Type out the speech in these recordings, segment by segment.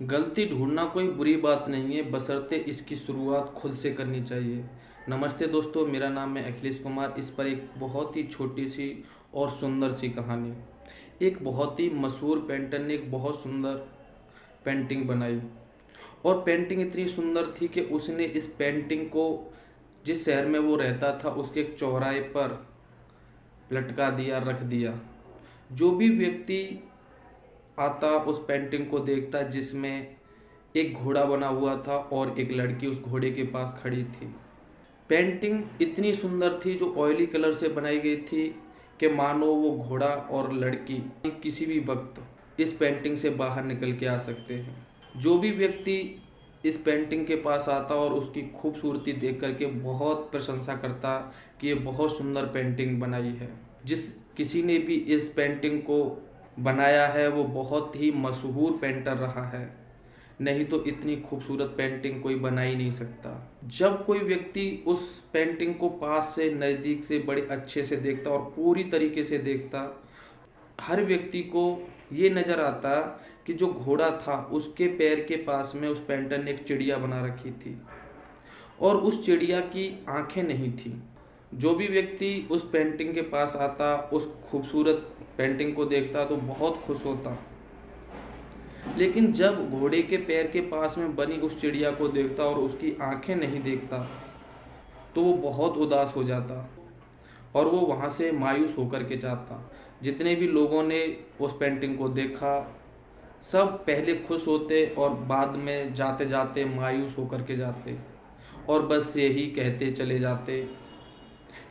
गलती ढूंढना कोई बुरी बात नहीं है, बशर्ते इसकी शुरुआत खुद से करनी चाहिए। नमस्ते दोस्तों, मेरा नाम है अखिलेश कुमार। इस पर एक बहुत ही छोटी सी और सुंदर सी कहानी। एक बहुत ही मशहूर पेंटर ने एक बहुत सुंदर पेंटिंग बनाई और पेंटिंग इतनी सुंदर थी कि उसने इस पेंटिंग को जिस शहर में वो रहता था उसके एक चौराहे पर लटका दिया, रख दिया। जो भी व्यक्ति आता उस पेंटिंग को देखता, जिसमें एक घोड़ा बना हुआ था और एक लड़की उस घोड़े के पास खड़ी थी। पेंटिंग इतनी सुंदर थी, जो ऑयली कलर से बनाई गई थी कि मानो वो घोड़ा और लड़की किसी भी वक्त इस पेंटिंग से बाहर निकल के आ सकते हैं। जो भी व्यक्ति इस पेंटिंग के पास आता और उसकी खूबसूरती देख करके बहुत प्रशंसा करता कि ये बहुत सुंदर पेंटिंग बनाई है। जिस किसी ने भी इस पेंटिंग को बनाया है वो बहुत ही मशहूर पेंटर रहा है, नहीं तो इतनी खूबसूरत पेंटिंग कोई बना ही नहीं सकता। जब कोई व्यक्ति उस पेंटिंग को पास से, नज़दीक से, बड़े अच्छे से देखता और पूरी तरीके से देखता, हर व्यक्ति को ये नज़र आता कि जो घोड़ा था उसके पैर के पास में उस पेंटर ने एक चिड़िया बना रखी थी और उस चिड़िया की आंखें नहीं थी। जो भी व्यक्ति उस पेंटिंग के पास आता, उस खूबसूरत पेंटिंग को देखता तो बहुत खुश होता, लेकिन जब घोड़े के पैर के पास में बनी उस चिड़िया को देखता और उसकी आंखें नहीं देखता तो वो बहुत उदास हो जाता और वो वहाँ से मायूस होकर के जाता। जितने भी लोगों ने उस पेंटिंग को देखा सब पहले खुश होते और बाद में जाते जाते मायूस होकर के जाते और बस यही कहते चले जाते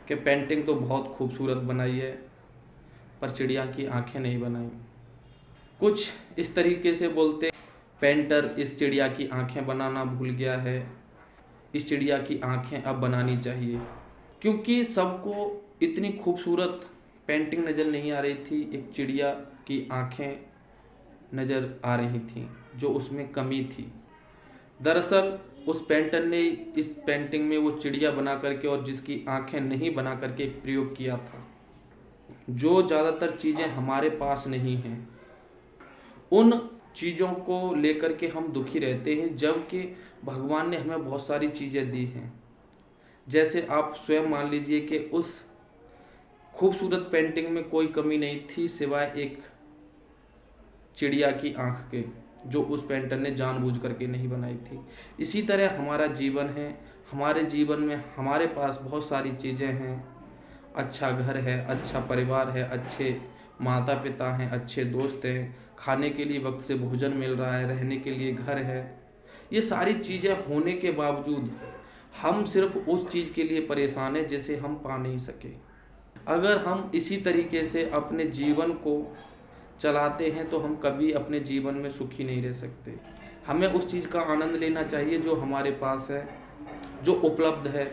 कि पेंटिंग तो बहुत खूबसूरत बनाई है पर चिड़िया की आंखें नहीं बनाई। कुछ इस तरीके से बोलते, पेंटर इस चिड़िया की आंखें बनाना भूल गया है, इस चिड़िया की आंखें अब बनानी चाहिए। क्योंकि सबको इतनी खूबसूरत पेंटिंग नज़र नहीं आ रही थी, एक चिड़िया की आंखें नज़र आ रही थी जो उसमें कमी थी। दरअसल उस पेंटर ने इस पेंटिंग में वो चिड़िया बना करके और जिसकी आंखें नहीं बना करके एक प्रयोग किया था। जो ज़्यादातर चीज़ें हमारे पास नहीं हैं उन चीज़ों को लेकर के हम दुखी रहते हैं, जबकि भगवान ने हमें बहुत सारी चीज़ें दी हैं। जैसे आप स्वयं मान लीजिए कि उस खूबसूरत पेंटिंग में कोई कमी नहीं थी सिवाय एक चिड़िया की आंख के, जो उस पेंटर ने जानबूझ करके नहीं बनाई थी। इसी तरह हमारा जीवन है, हमारे जीवन में हमारे पास बहुत सारी चीज़ें हैं। अच्छा घर है, अच्छा परिवार है, अच्छे माता पिता हैं, अच्छे दोस्त हैं, खाने के लिए वक्त से भोजन मिल रहा है, रहने के लिए घर है। ये सारी चीज़ें होने के बावजूद हम सिर्फ उस चीज़ के लिए परेशान हैं जिसे हम पा नहीं सके। अगर हम इसी तरीके से अपने जीवन को चलाते हैं तो हम कभी अपने जीवन में सुखी नहीं रह सकते। हमें उस चीज़ का आनंद लेना चाहिए जो हमारे पास है, जो उपलब्ध है,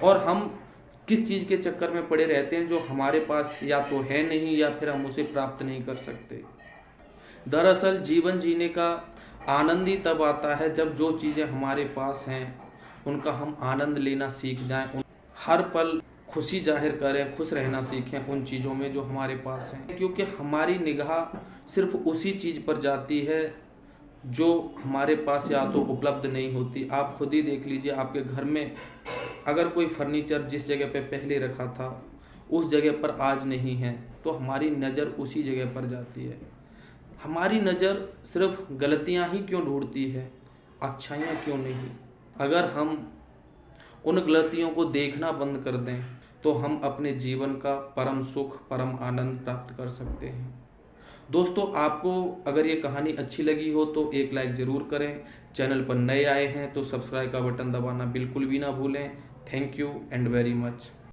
और हम किस चीज़ के चक्कर में पड़े रहते हैं जो हमारे पास या तो है नहीं या फिर हम उसे प्राप्त नहीं कर सकते। दरअसल जीवन जीने का आनंद ही तब आता है जब जो चीज़ें हमारे पास हैं उनका हम आनंद लेना सीख जाएं, हर पल खुशी जाहिर करें, खुश रहना सीखें उन चीज़ों में जो हमारे पास हैं। क्योंकि हमारी निगाह सिर्फ उसी चीज़ पर जाती है जो हमारे पास या तो उपलब्ध नहीं होती। आप खुद ही देख लीजिए, आपके घर में अगर कोई फर्नीचर जिस जगह पे पहले रखा था उस जगह पर आज नहीं है तो हमारी नज़र उसी जगह पर जाती है। हमारी नज़र सिर्फ गलतियां ही क्यों ढूंढती है, अच्छाइयाँ क्यों नहीं? अगर हम उन गलतियों को देखना बंद कर दें तो हम अपने जीवन का परम सुख, परम आनंद प्राप्त कर सकते हैं। दोस्तों, आपको अगर ये कहानी अच्छी लगी हो तो एक लाइक ज़रूर करें। चैनल पर नए आए हैं तो सब्सक्राइब का बटन दबाना बिल्कुल भी ना भूलें। Thank you and very much.